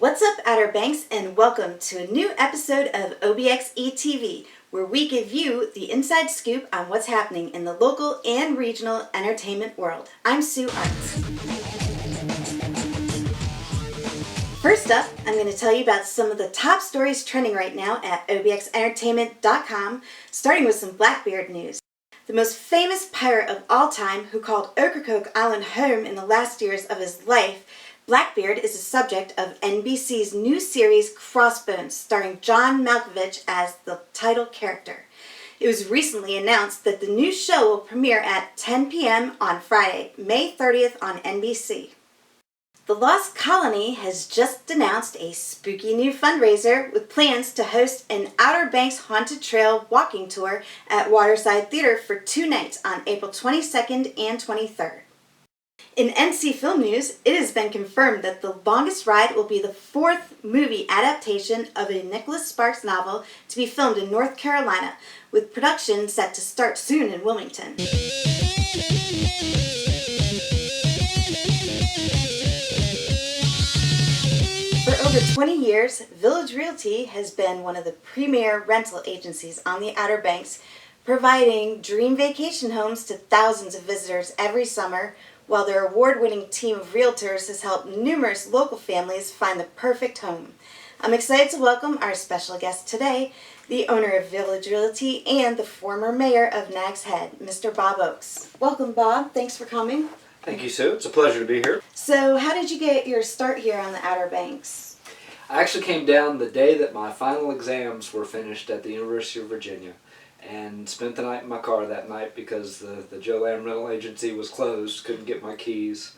What's up, Outer Banks, and welcome to a new episode of OBXE TV, where we give you the inside scoop on what's happening in the local and regional entertainment world. I'm Sue Artz. First up, I'm going to tell you about some of the top stories trending right now at OBXEntertainment.com, starting with some Blackbeard news. The most famous pirate of all time, who called Ocracoke Island home in the last years of his life, Blackbeard is the subject of NBC's new series Crossbones, starring John Malkovich as the title character. It was recently announced that the new show will premiere at 10 p.m. on Friday, May 30th on NBC. The Lost Colony has just announced a spooky new fundraiser with plans to host an Outer Banks Haunted Trail walking tour at Waterside Theater for 2 nights on April 22nd and 23rd. In NC Film News, it has been confirmed that The Longest Ride will be the 4th movie adaptation of a Nicholas Sparks novel to be filmed in North Carolina, with production set to start soon in Wilmington. For over 20 years, Village Realty has been one of the premier rental agencies on the Outer Banks, providing dream vacation homes to thousands of visitors every summer, while their award-winning team of realtors has helped numerous local families find the perfect home. I'm excited to welcome our special guest today, the owner of Village Realty and the former mayor of Nags Head, Mr. Bob Oakes. Welcome, Bob. Thanks for coming. Thank you, Sue. It's a pleasure to be here. So, how did you get your start here on the Outer Banks? I actually came down the day that my final exams were finished at the University of Virginia, and spent the night in my car that night because the Joe Lamb rental agency was closed, couldn't get my keys.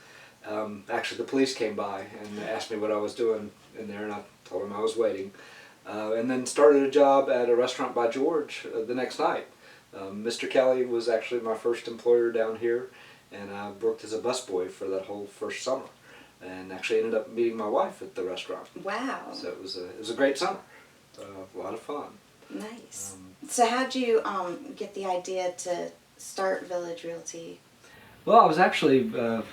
Actually, the police came by and asked me what I was doing in there, and I told them I was waiting. And then started a job at a restaurant by George the next night. Mr. Kelly was actually my first employer down here, and I worked as a busboy for that whole first summer, and actually ended up meeting my wife at the restaurant. Wow. So it was a great summer, a lot of fun. Nice. So how'd you get the idea to start Village Realty? Well, I was actually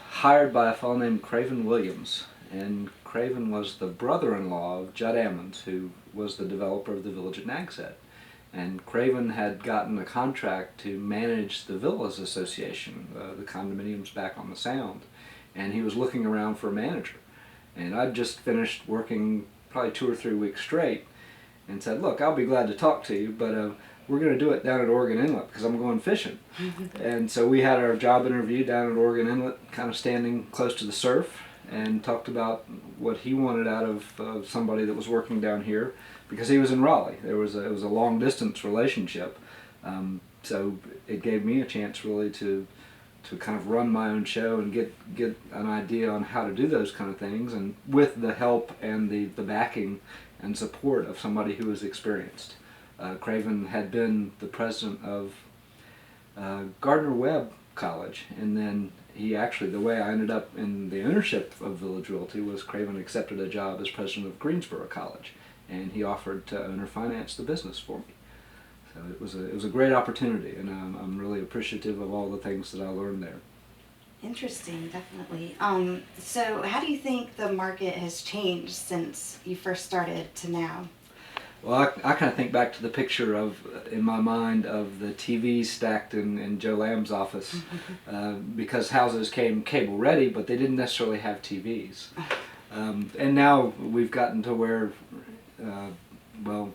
hired by a fellow named Craven Williams, and Craven was the brother-in-law of Judd Ammons, who was the developer of the village at Nags Head. And Craven had gotten a contract to manage the Villas Association, the condominiums back on the Sound, and he was looking around for a manager. And I'd just finished working probably 2 or 3 weeks straight, and said, look, I'll be glad to talk to you, but we're going to do it down at Oregon Inlet because I'm going fishing. And so we had our job interview down at Oregon Inlet, kind of standing close to the surf, and talked about what he wanted out of somebody that was working down here, because he was in Raleigh. It was a long distance relationship, so it gave me a chance really to kind of run my own show and get an idea on how to do those kind of things, and with the help and the backing and support of somebody who was experienced. Craven had been the president of Gardner-Webb College, and then he actually, the way I ended up in the ownership of Village Realty was Craven accepted a job as president of Greensboro College, and he offered to own or finance the business for me. So it was a great opportunity, and I'm really appreciative of all the things that I learned there. Interesting, definitely. So how do you think the market has changed since you first started to now? Well, I kind of think back to the picture in my mind of the TVs stacked in Joe Lamb's office, because houses came cable ready, but they didn't necessarily have TVs. And now we've gotten to where, well,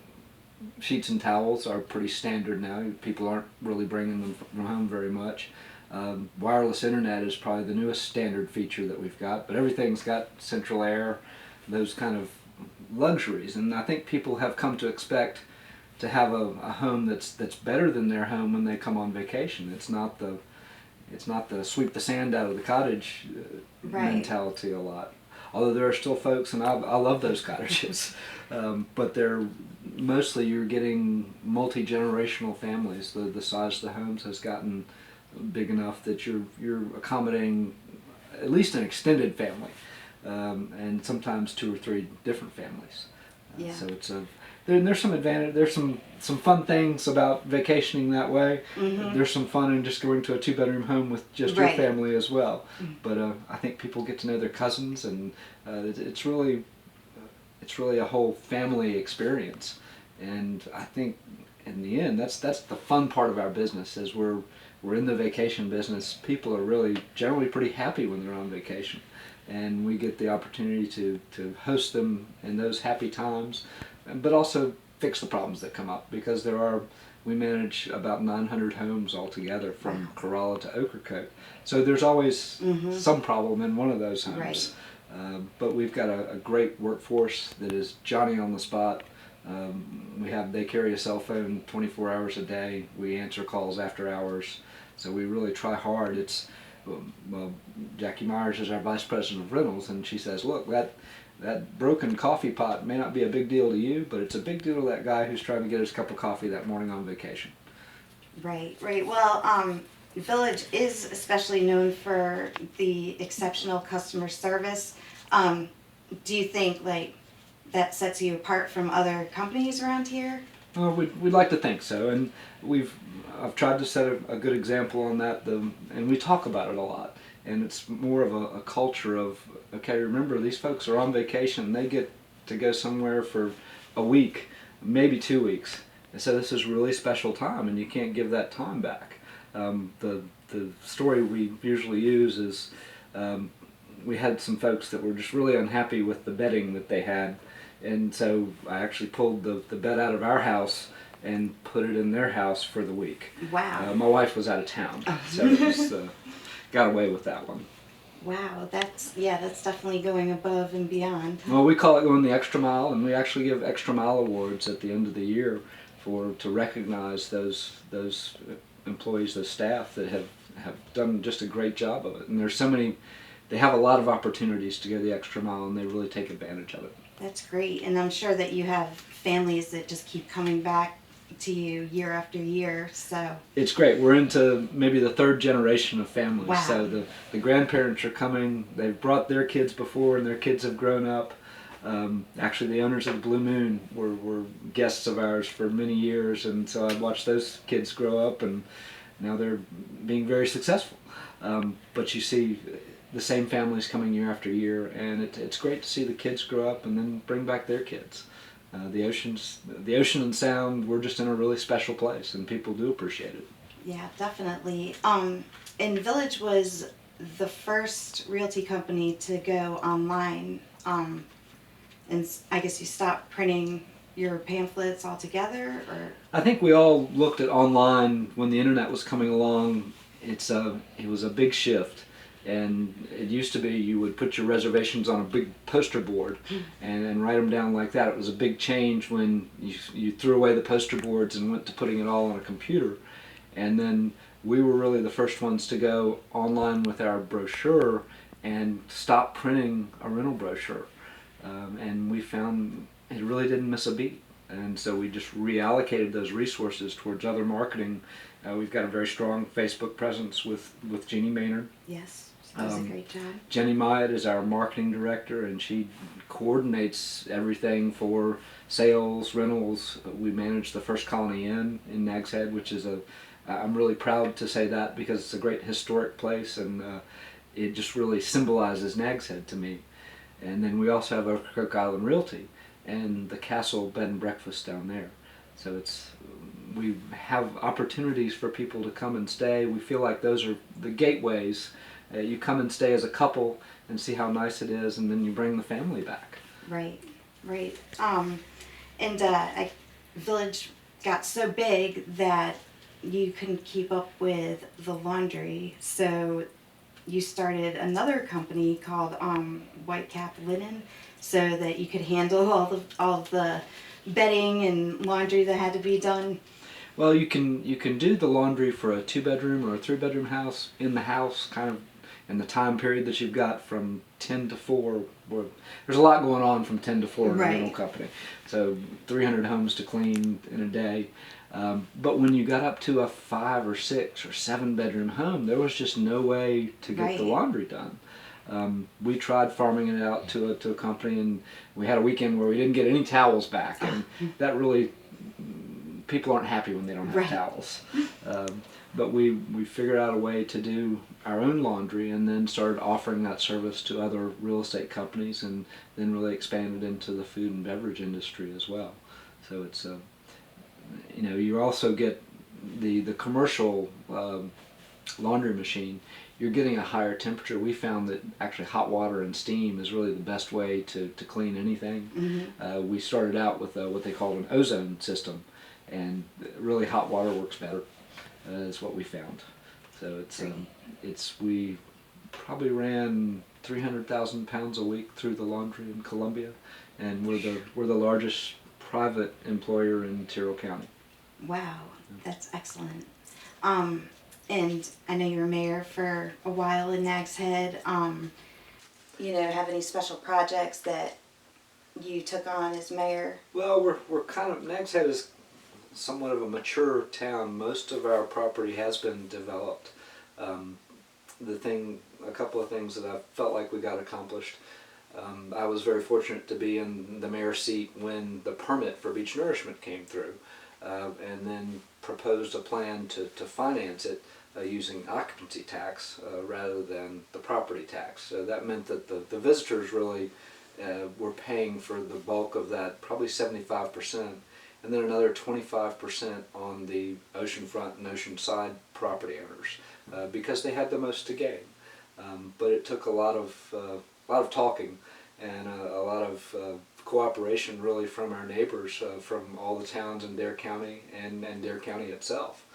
sheets and towels are pretty standard now. People aren't really bringing them from home very much. Wireless internet is probably the newest standard feature that we've got, but everything's got central air, those kind of luxuries, and I think people have come to expect to have a home that's better than their home when they come on vacation. It's not the sweep the sand out of the cottage mentality a lot. Although there are still folks, and I love those cottages, but they're mostly, you're getting multi-generational families. The size of the homes has gotten big enough that you're accommodating at least an extended family, and sometimes 2 or 3 different families. Yeah. So it's there's some advantage. There's some fun things about vacationing that way. Mm-hmm. There's some fun in just going to a 2-bedroom home with just your family as well. Mm-hmm. But I think people get to know their cousins, and it's really it's really a whole family experience. And I think in the end, that's the fun part of our business. Is we're in the vacation business. People are really generally pretty happy when they're on vacation, and we get the opportunity to host them in those happy times, but also fix the problems that come up, because we manage about 900 homes altogether from Corolla to Ocracoke. So there's always some problem in one of those homes. Right. But we've got a great workforce that is Johnny on the spot. They carry a cell phone 24 hours a day. We answer calls after hours. So we really try hard. Well, Jackie Myers is our vice president of rentals, and she says, look, that broken coffee pot may not be a big deal to you, but it's a big deal to that guy who's trying to get his cup of coffee that morning on vacation. Right. Well, Village is especially known for the exceptional customer service. Do you think that sets you apart from other companies around here? Well, we'd like to think so, and I've tried to set a good example on that, and we talk about it a lot. And it's more of a culture of, okay, remember, these folks are on vacation. They get to go somewhere for a week, maybe 2 weeks. And so this is really special time, and you can't give that time back. The story we usually use is we had some folks that were just really unhappy with the bedding that they had. And so I actually pulled the bed out of our house and put it in their house for the week. Wow. My wife was out of town, so it was, got away with that one. Wow, that's definitely going above and beyond. Well, we call it going the extra mile, and we actually give extra mile awards at the end of the year to recognize those employees, those staff that have done just a great job of it. And there's so many, they have a lot of opportunities to go the extra mile, and they really take advantage of it. That's great, and I'm sure that you have families that just keep coming back to you year after year, so. It's great. We're into maybe the third generation of families. Wow. So the grandparents are coming. They've brought their kids before, and their kids have grown up. Actually, the owners of the Blue Moon were guests of ours for many years, and so I watched those kids grow up, and now they're being very successful. But you see the same families coming year after year, and it's great to see the kids grow up and then bring back their kids. The ocean and sound, we're just in a really special place, and people do appreciate it. Yeah, definitely. And Village was the first realty company to go online. And I guess you stopped printing your pamphlets altogether, or? I think we all looked at online when the internet was coming along. It was a big shift. And it used to be you would put your reservations on a big poster board and write them down like that. It was a big change when you threw away the poster boards and went to putting it all on a computer. And then we were really the first ones to go online with our brochure and stop printing a rental brochure. And we found it really didn't miss a beat. And so we just reallocated those resources towards other marketing. We've got a very strong Facebook presence with Jeannie Maynard. Yes. She does a great job. Jenny Myatt is our marketing director, and she coordinates everything for sales, rentals. We manage the First Colony Inn in Nags Head, which is I'm really proud to say that because it's a great historic place, and it just really symbolizes Nags Head to me. And then we also have Ocracoke Island Realty and the Castle Bed and Breakfast down there. So we have opportunities for people to come and stay. We feel like those are the gateways. You come and stay as a couple and see how nice it is, and then you bring the family back. Right. Village got so big that you couldn't keep up with the laundry, so you started another company called White Cap Linen, so that you could handle all the bedding and laundry that had to be done. Well, you can do the laundry for a 2-bedroom or a 3-bedroom house in the house, kind of in the time period that you've got from 10 to 4. There's a lot going on from 10 to 4 in a rental company. So 300 homes to clean in a day. But when you got up to a 5 or 6 or 7-bedroom home, there was just no way to get the laundry done. We tried farming it out to a company, and we had a weekend where we didn't get any towels back, and that really people aren't happy when they don't have Right. towels. But we figured out a way to do our own laundry, and then started offering that service to other real estate companies, and then really expanded into the food and beverage industry as well. So it's you also get the commercial laundry machine. You're getting a higher temperature. We found that actually hot water and steam is really the best way to clean anything. Mm-hmm. We started out with what they called an ozone system, and really hot water works better. Is what we found. So we probably ran 300,000 pounds a week through the laundry in Columbia, and we're the largest private employer in Tyrrell County. Wow, that's excellent. And I know you were mayor for a while in Nags Head. Have any special projects that you took on as mayor? Well, we're kind of, Nags Head is somewhat of a mature town. Most of our property has been developed. A couple of things that I felt like we got accomplished. I was very fortunate to be in the mayor's seat when the permit for beach nourishment came through, and then proposed a plan to finance it using occupancy tax rather than the property tax. So that meant that the visitors really were paying for the bulk of that, probably 75%. And then another 25% on the oceanfront and oceanside property owners, because they had the most to gain. But it took a lot of talking and a lot of cooperation, really, from our neighbors, from all the towns in Dare County and Dare County itself.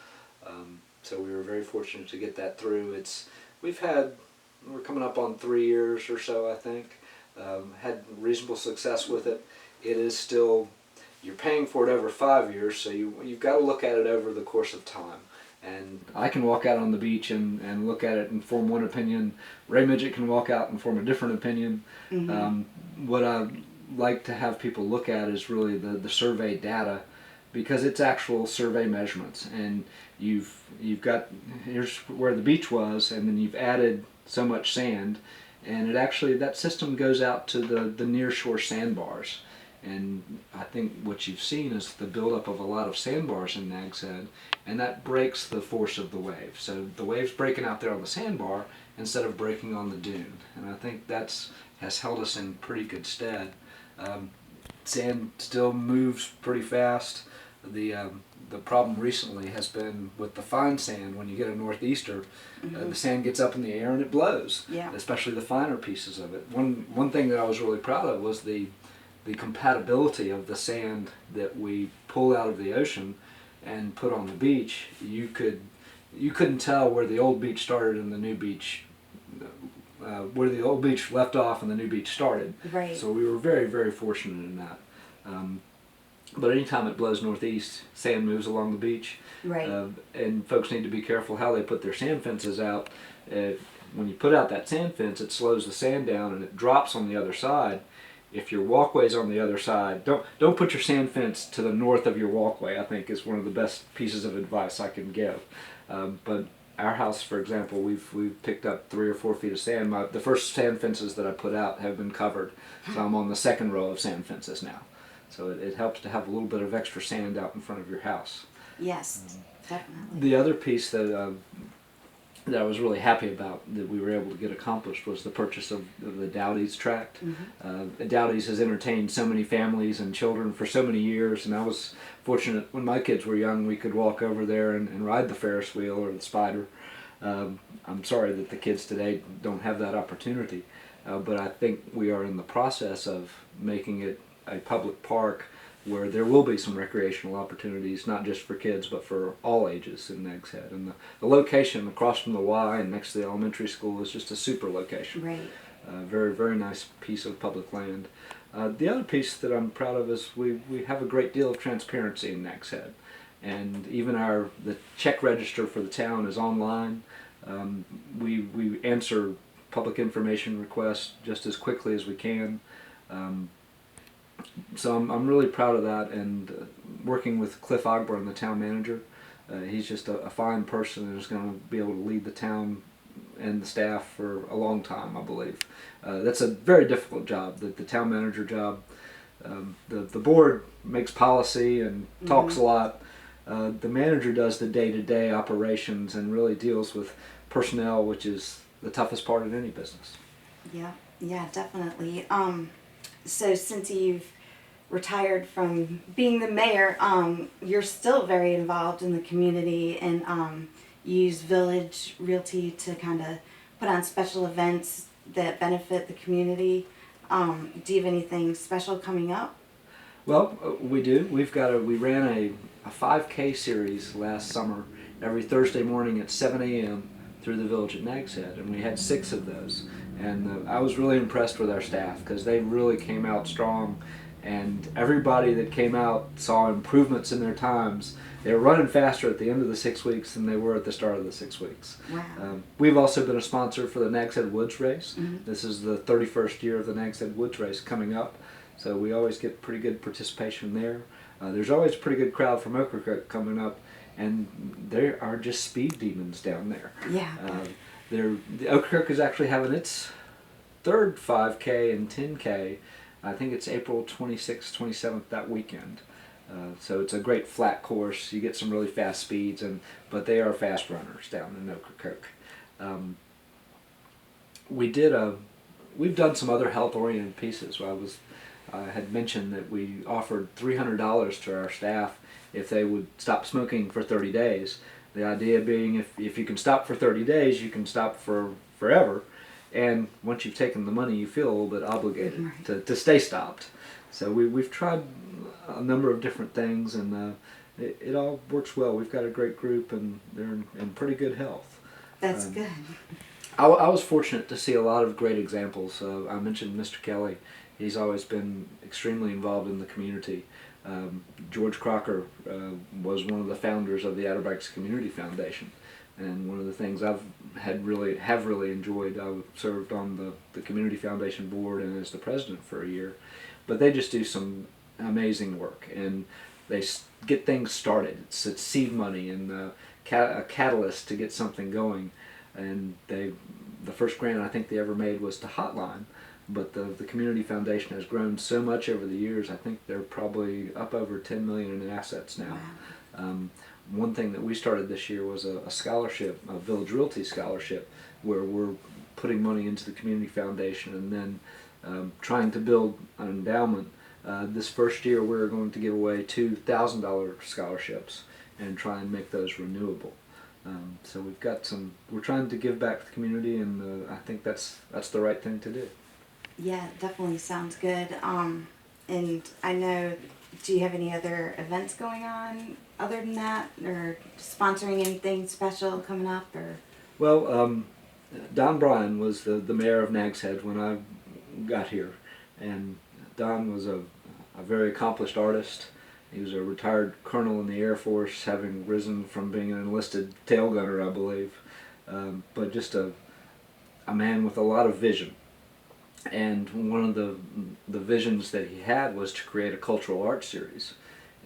So we were very fortunate to get that through. We're coming up on 3 years or so, I think. Had reasonable success with it. It is still, you're paying for it over 5 years, so you've got to look at it over the course of time. And I can walk out on the beach and look at it and form one opinion. Ray Midget can walk out and form a different opinion. Mm-hmm. What I like to have people look at is really the survey data, because it's actual survey measurements. And you've got, here's where the beach was, and then you've added so much sand, and that system goes out to the near shore sandbars. And I think what you've seen is the buildup of a lot of sandbars in Nags Head, and that breaks the force of the wave. So the wave's breaking out there on the sandbar instead of breaking on the dune. And I think has held us in pretty good stead. Sand still moves pretty fast. The problem recently has been with the fine sand. When you get a northeaster, the sand gets up in the air and it blows, especially the finer pieces of it. One thing that I was really proud of was the compatibility of the sand that we pull out of the ocean and put on the beach. You couldn't tell where the old beach started and the new beach, where the old beach left off and the new beach started. Right. So we were very, very fortunate in that. But anytime it blows northeast, sand moves along the beach. Right. And folks need to be careful how they put their sand fences out. When you put out that sand fence, it slows the sand down and it drops on the other side. If your walkway's on the other side, don't put your sand fence to the north of your walkway, I think, is one of the best pieces of advice I can give. But our house, for example, we've picked up 3 or 4 feet of sand. The first sand fences that I put out have been covered, so I'm on the second row of sand fences now. So it helps to have a little bit of extra sand out in front of your house. Yes, definitely. The other piece that I was really happy about that we were able to get accomplished was the purchase of the Dowdy's tract. Dowdy's has entertained so many families and children for so many years, and I was fortunate when my kids were young we could walk over there and ride the Ferris wheel or the Spider. I'm sorry that the kids today don't have that opportunity, but I think we are in the process of making it a public park where there will be some recreational opportunities, not just for kids, but for all ages in Nags Head. And the location across from the Y and next to the elementary school is just a super location. Right. Very, very nice piece of public land. The other piece that I'm proud of is we have a great deal of transparency in Nags Head. And even the check register for the town is online. We answer public information requests just as quickly as we can. So I'm really proud of that, and working with Cliff Ogburn, the town manager, he's just a fine person and is going to be able to lead the town and the staff for a long time, I believe. That's a very difficult job, the town manager job. The board makes policy and talks a lot, The manager does the day-to-day operations and really deals with personnel, which is the toughest part of any business. Yeah, yeah, definitely. So since you've retired from being the mayor, you're still very involved in the community, and you use Village Realty to kind of put on special events that benefit the community. Do you have anything special coming up? Well, we do. We ran a 5K series last summer every Thursday morning at 7 a.m. through the village at Nags Head, and we had 6 of those. And I was really impressed with our staff because they really came out strong, and everybody that came out saw improvements in their times. They were running faster at the end of the 6 weeks than they were at the start of the 6 weeks. Wow. We've also been a sponsor for the Nags Head Woods Race. Mm-hmm. This is the 31st year of the Nags Head Woods Race coming up, so we always get pretty good participation there. There's always a pretty good crowd from Ocracoke coming up, and there are just speed demons down there. Yeah. The Ocracoke is actually having its 3rd 5K and 10K. I think it's April 26th, 27th that weekend. So it's a great flat course. You get some really fast speeds, but they are fast runners down in Ocracoke. We've done some other health-oriented pieces. I had mentioned that we offered $300 to our staff if they would stop smoking for 30 days. The idea being if you can stop for 30 days, you can stop for forever. And once you've taken the money, you feel a little bit obligated to stay stopped. So we've tried a number of different things, and it all works well. We've got a great group, and they're in pretty good health. That's good. I was fortunate to see a lot of great examples. I mentioned Mr. Kelly. He's always been extremely involved in the community. George Crocker was one of the founders of the Outer Banks Community Foundation, and one of the things have really enjoyed. I served on the Community Foundation board and as the president for a year, but they just do some amazing work, and they get things started. It's seed money and a catalyst to get something going, and the first grant I think they ever made was to Hotline. But the Community Foundation has grown so much over the years. I think they're probably up over $10 million in assets now. Wow. One thing that we started this year was a scholarship, a Village Realty scholarship, where we're putting money into the Community Foundation and then trying to build an endowment. This first year we're going to give away $2,000 scholarships and try and make those renewable. So we're trying to give back to the community, and I think that's the right thing to do. Yeah, it definitely sounds good. And I know, do you have any other events going on other than that, or sponsoring anything special coming up? Or Well, Don Bryan was the mayor of Nags Head when I got here, and Don was a very accomplished artist. He was a retired colonel in the Air Force, having risen from being an enlisted tail gunner, I believe, but just a man with a lot of vision. And one of the visions that he had was to create a cultural arts series.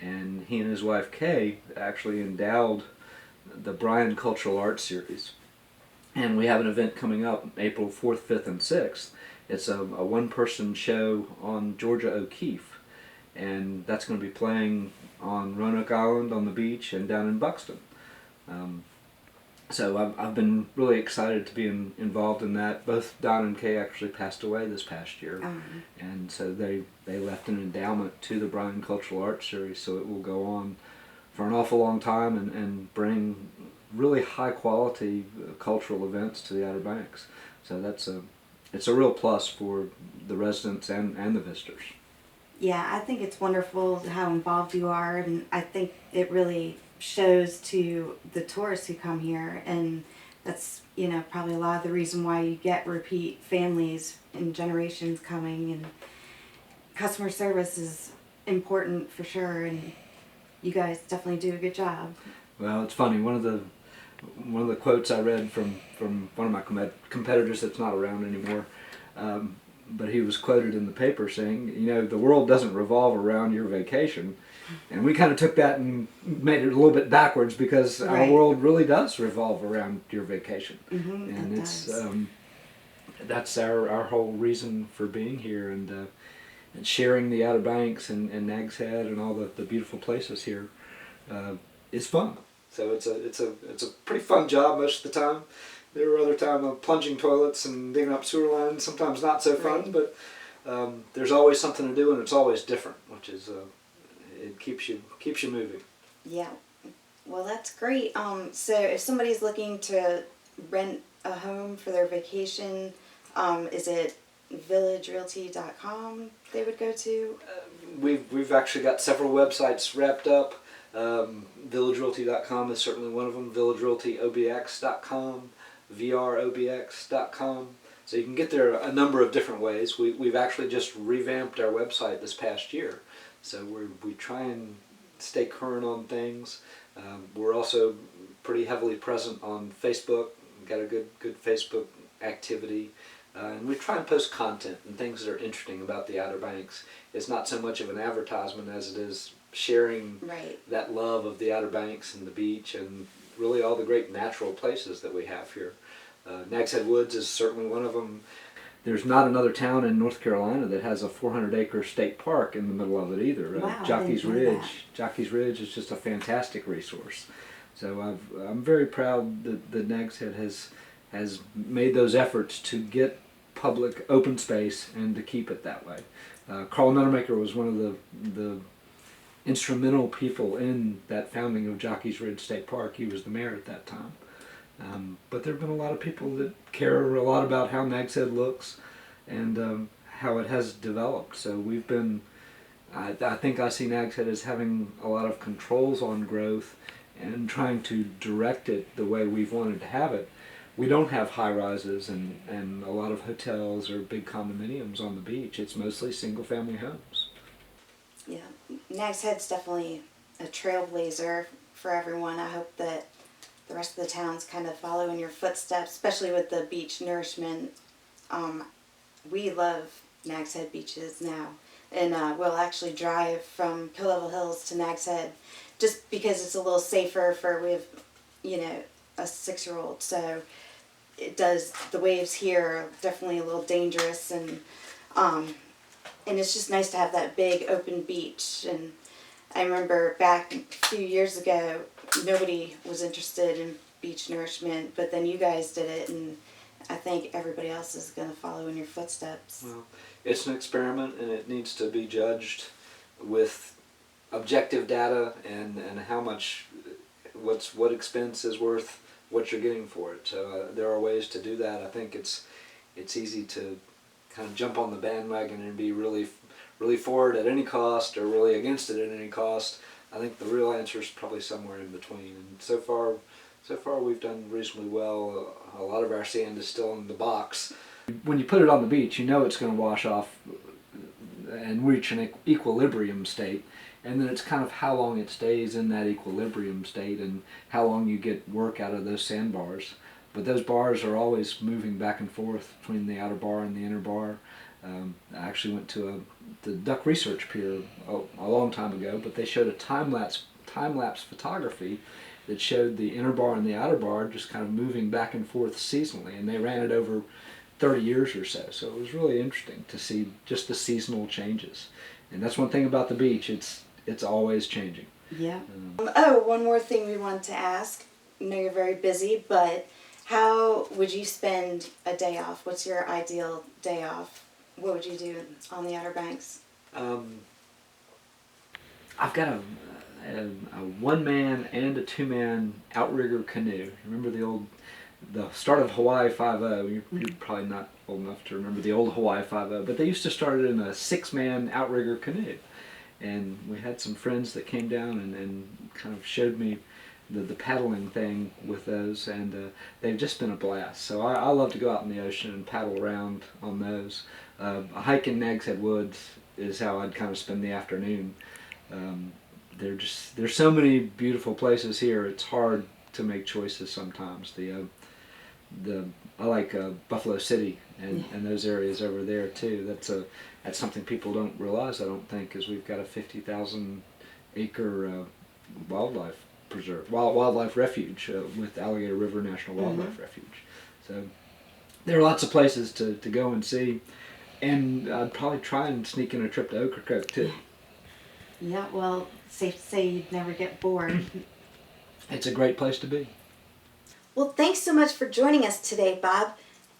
And he and his wife Kay actually endowed the Bryan Cultural Arts Series. And we have an event coming up April 4th, 5th, and 6th. It's a one-person show on Georgia O'Keeffe. And that's going to be playing on Roanoke Island on the beach and down in Buxton. So I've been really excited to be involved in that. Both Don and Kay actually passed away this past year, and so they left an endowment to the Bryan Cultural Arts Series, so it will go on for an awful long time and bring really high quality cultural events to the Outer Banks. So it's a real plus for the residents and the visitors. yeah, I think it's wonderful how involved you are, and I think it really shows to the tourists who come here, and that's probably a lot of the reason why you get repeat families and generations coming, and customer service is important for sure, and you guys definitely do a good job. Well, it's funny, one of the quotes I read from one of my competitors that's not around anymore, but he was quoted in the paper saying, the world doesn't revolve around your vacation. And we kind of took that and made it a little bit backwards, because our world really does revolve around your vacation. Mm-hmm, and that's our whole reason for being here, and sharing the Outer Banks and Nags Head and all the beautiful places here. is fun. So it's a pretty fun job most of the time. There are other times of plunging toilets and digging up sewer lines, sometimes not so fun, but there's always something to do, and it's always different, which is it keeps you moving. Yeah. Well, that's great. So if somebody's looking to rent a home for their vacation, is it villagerealty.com they would go to? We've actually got several websites wrapped up. Villagerealty.com is certainly one of them. VillageRealtyOBX.com, VROBX.com. So you can get there a number of different ways. We've actually just revamped our website this past year. So we try and stay current on things. We're also pretty heavily present on Facebook. We've got a good Facebook activity. And we try and post content and things that are interesting about the Outer Banks. It's not so much of an advertisement as it is sharing that love of the Outer Banks and the beach and really all the great natural places that we have here. Nags Head Woods is certainly one of them. There's not another town in North Carolina that has a 400-acre state park in the middle of it either. Wow, Jockey's Ridge. Jockey's Ridge is just a fantastic resource. So I'm very proud that Nags Head has made those efforts to get public open space and to keep it that way. Carl Nuttermaker was one of the instrumental people in that founding of Jockey's Ridge State Park. He was the mayor at that time. But there have been a lot of people that care a lot about how Nags Head looks and how it has developed. So we've been, I think I see Nags Head as having a lot of controls on growth and trying to direct it the way we've wanted to have it. We don't have high-rises and a lot of hotels or big condominiums on the beach. It's mostly single-family homes. Yeah, Nags Head's definitely a trailblazer for everyone. I hope that the rest of the towns kind of follow in your footsteps, especially with the beach nourishment. We love Nags Head beaches now, and we'll actually drive from Kill Level Hills to Nags Head just because it's a little safer we have, a 6-year-old, so the waves here are definitely a little dangerous, and it's just nice to have that big open beach. And I remember back a few years ago, nobody was interested in beach nourishment, but then you guys did it, and I think everybody else is going to follow in your footsteps. Well, it's an experiment, and it needs to be judged with objective data and how much, what expense is worth what you're getting for it. So there are ways to do that. I think it's easy to kind of jump on the bandwagon and be really for it at any cost or really against it at any cost. I think the real answer is probably somewhere in between. And so far we've done reasonably well. A lot of our sand is still in the box. When you put it on the beach, you know it's going to wash off and reach an equilibrium state. And then it's kind of how long it stays in that equilibrium state and how long you get work out of those sandbars. But those bars are always moving back and forth between the outer bar and the inner bar. I actually went to the Duck Research Pier a long time ago, but they showed a time-lapse photography that showed the inner bar and the outer bar just kind of moving back and forth seasonally, and they ran it over 30 years or so. So it was really interesting to see just the seasonal changes. And that's one thing about the beach, it's always changing. Yeah. One more thing we wanted to ask. I know you're very busy, but how would you spend a day off? What's your ideal day off? What would you do on the Outer Banks? I've got a one-man and a two-man outrigger canoe. Remember the start of Hawaii 5-0? You're probably not old enough to remember the old Hawaii 5-0, but they used to start it in a 6-man outrigger canoe. And we had some friends that came down and kind of showed me the paddling thing with those, and they've just been a blast. So I love to go out in the ocean and paddle around on those. A hike in Nags Head Woods is how I'd kind of spend the afternoon. There's so many beautiful places here. It's hard to make choices sometimes. I like Buffalo City and those areas over there too. That's something people don't realize, I don't think, is we've got a 50,000 acre wildlife refuge with Alligator River National Wildlife Refuge. So there are lots of places to go and see, and I'd probably try and sneak in a trip to Ocracoke too. Yeah, well, safe to say you'd never get bored. it's a great place to be. Well, thanks so much for joining us today, Bob.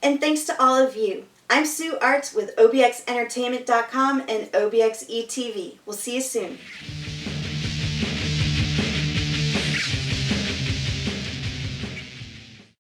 And thanks to all of you. I'm Sue Artz with OBXEntertainment.com and OBXE TV. We'll see you soon.